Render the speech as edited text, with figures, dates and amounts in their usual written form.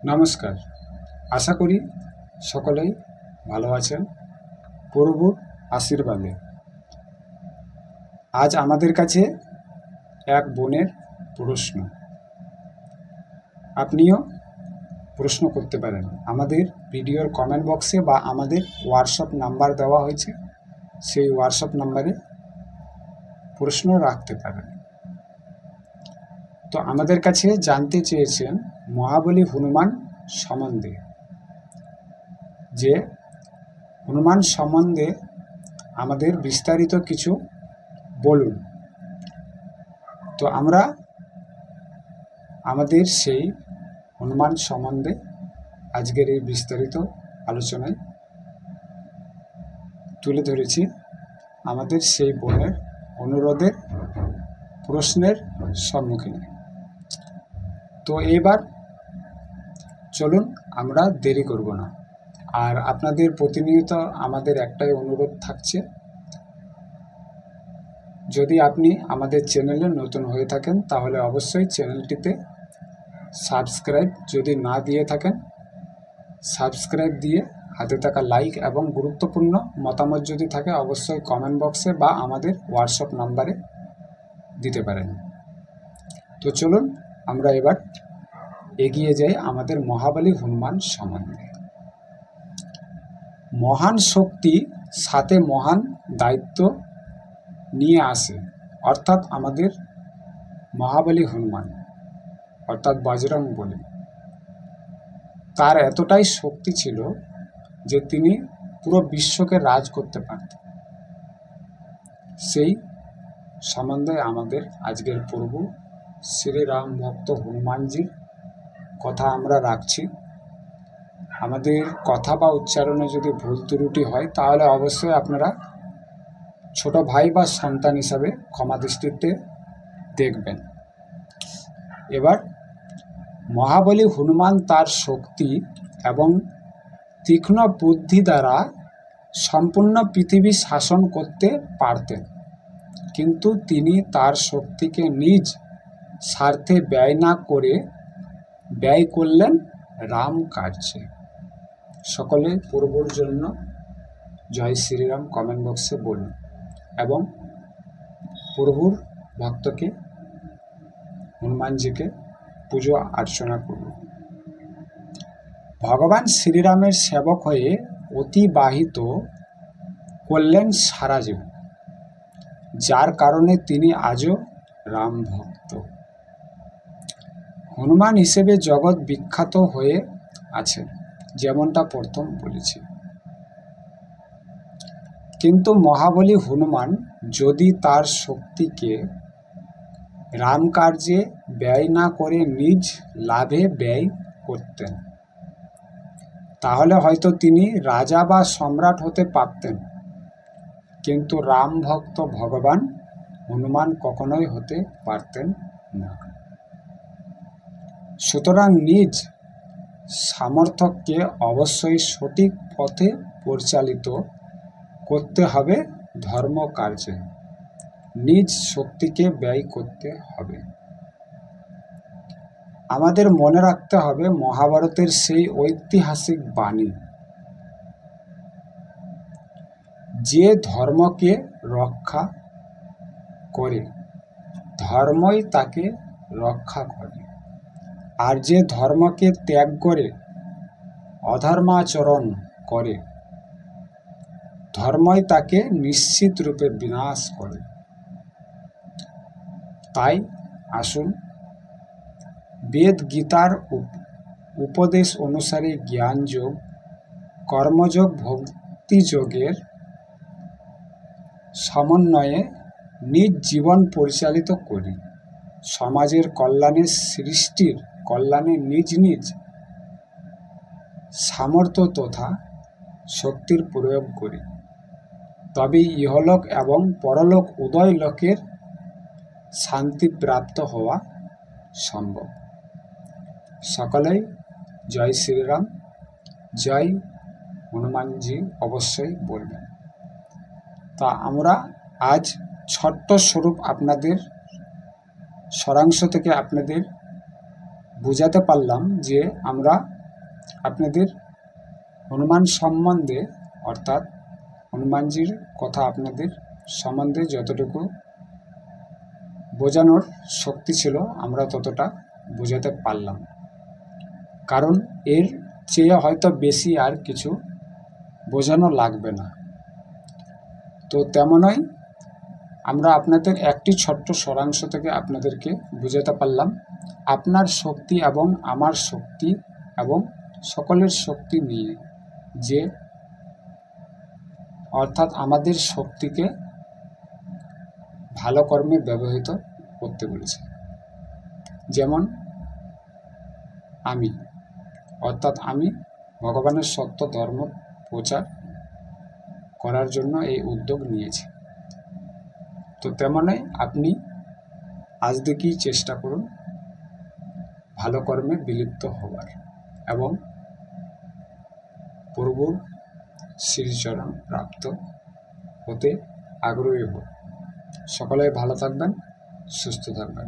নমস্কার, আশা করি সকলেই ভালো আছেন। প্রভুর আশীর্বাদে আজ আমাদের কাছে এক বোনের প্রশ্ন। আপনিও প্রশ্ন করতে পারেন আমাদের ভিডিওর কমেন্ট বক্সে বা আমাদের হোয়াটসঅ্যাপ নাম্বার দেওয়া হয়েছে, সেই হোয়াটসঅ্যাপ নাম্বারে প্রশ্ন রাখতে পারেন। তো আমাদের কাছে জানতে চেয়েছেন মহাবলী হনুমান সম্বন্ধে, যে হনুমান সম্বন্ধে আমাদের বিস্তারিত কিছু বলুন। তো আমরা আমাদের সেই হনুমান সম্বন্ধে আজকের এই বিস্তারিত আলোচনায় তুলে ধরেছি আমাদের সেই বোনের অনুরোধের প্রশ্নের সম্মুখীনে। তো এবার চলুন, আমরা দেরি করব না। আর আপনাদের প্রতিনিয়ত আমাদের একটাই অনুরোধ থাকছে, যদি আপনি আমাদের চ্যানেলে নতুন হয়ে থাকেন তাহলে অবশ্যই চ্যানেলটিতে সাবস্ক্রাইব, যদি না দিয়ে থাকেন সাবস্ক্রাইব দিয়ে হাতে থাকা লাইক এবং গুরুত্বপূর্ণ মতামত যদি থাকে অবশ্যই কমেন্ট বক্সে বা আমাদের হোয়াটসঅ্যাপ নাম্বারে দিতে পারেন। তো চলুন আমরা এবার এগিয়ে যাই আমাদের মহাবলী হনুমান সম্বন্ধে। মহান শক্তি সাথে মহান দায়িত্ব নিয়ে আসে, অর্থাৎ আমাদের মহাবলী হনুমান অর্থাৎ বজরং বলী, তার এতটাই শক্তি ছিল যে তিনি পুরো বিশ্বকে রাজ করতে পারতেন। সেই সম্বন্ধে আমাদের আজকের প্রভু শ্রীরাম ভক্ত হনুমানজির কথা আমরা রাখছি। আমাদের কথা বা উচ্চারণে যদি ভুল ত্রুটি হয় তাহলে অবশ্যই আপনারা ছোট ভাই বা সন্তান হিসাবে ক্ষমা দৃষ্টিতে দেখবেন। এবার মহাবলী হনুমান তার শক্তি এবং তীক্ষ্ণ বুদ্ধি দ্বারা সম্পূর্ণ পৃথিবী শাসন করতে পারতেন, কিন্তু তিনি তার শক্তিকে নিজ স্বার্থে ব্যয় না করে ব্যয় করলেন রাম কার্যে। সকলে প্রভুর জন্য জয় শ্রীরাম কমেন্ট বক্সে বলুন এবং প্রভুর ভক্তকে হনুমানজিকে পুজো অর্চনা করুন। ভগবান শ্রীরামের সেবক হয়ে অতিবাহিত করলেন সারা জীবন, যার কারণে তিনি আজও রাম ভক্ত হনুমান হিসেবে জগৎ বিখ্যাত হয়ে আছেন, যেমনটা প্রথম বলেছি। কিন্তু মহাবলী হনুমান যদি তার শক্তিকে রাম কার্যে ব্যয় না করে নিজ লাভে ব্যয় করতেন তাহলে হয়তো তিনি রাজা বা সম্রাট হতে পারতেন, কিন্তু রাম ভক্ত ভগবান হনুমান কখনোই হতে পারতেন না। সুতরাং নিজ সামর্থ্যকে অবশ্যই সঠিক পথে পরিচালিত করতে হবে, ধর্ম কার্যে নিজ শক্তিকে ব্যয় করতে হবে। আমাদের মনে রাখতে হবে মহাভারতের সেই ঐতিহাসিক বাণী, যে ধর্মকে রক্ষা করে ধর্মই তাকে রক্ষা করে, আর যে ধর্মকে ত্যাগ করে অধর্মাচরণ করে ধর্মই তাকে নিশ্চিত রূপে বিনাশ করে। তাই আসুন বেদ গীতার উপদেশ অনুসারে জ্ঞানযোগ, কর্মযোগ, ভক্তিযোগের সমন্বয়ে নিজ জীবন পরিচালিত করি, সমাজের কল্যাণে, সৃষ্টির কল্যাণে নিজ নিজ সামর্থ্য তথা শক্তির প্রয়োগ করি, তবেই ইহলোক এবং পরলোক উভয় লোকের শান্তি প্রাপ্ত হওয়া সম্ভব। সকলেই জয় শ্রীরাম, জয় হনুমানজি অবশ্যই বলবেন। তা আমরা আজ ছোট্ট স্বরূপ আপনাদের সারাংশ থেকে আপনাদের বোঝাতে পারলাম যে আমরা আপনাদের হনুমান সম্বন্ধে অর্থাৎ হনুমানজির কথা আপনাদের সম্বন্ধে যতটুকু বোঝানোর শক্তি ছিল আমরা ততটা বোঝাতে পারলাম, কারণ এর চেয়ে হয়তো বেশি আর কিছু বোঝানো লাগবে না। তো তেমনই আমরা আপনাদের একটি ছোট্ট সারাংশ থেকে আপনাদেরকে বোঝাতে পারলাম আপনার শক্তি এবং আমার শক্তি এবং সকলের শক্তি নিয়ে, যে অর্থাৎ আমাদের শক্তিকে ভালো কর্মে ব্যবহৃত করতে বলেছে। যেমন আমি অর্থাৎ আমি ভগবানের সত্য ধর্ম প্রচার করার জন্য এই উদ্যোগ নিয়েছি। তো তেমনই আপনি আজ থেকেই চেষ্টা করুন ভালো কর্মে বিলিপ্ত হবার এবং প্রভুর শ্রীচরণ প্রাপ্ত হতে আগ্রহী হোক। সকলে ভালো থাকবেন, সুস্থ থাকবেন।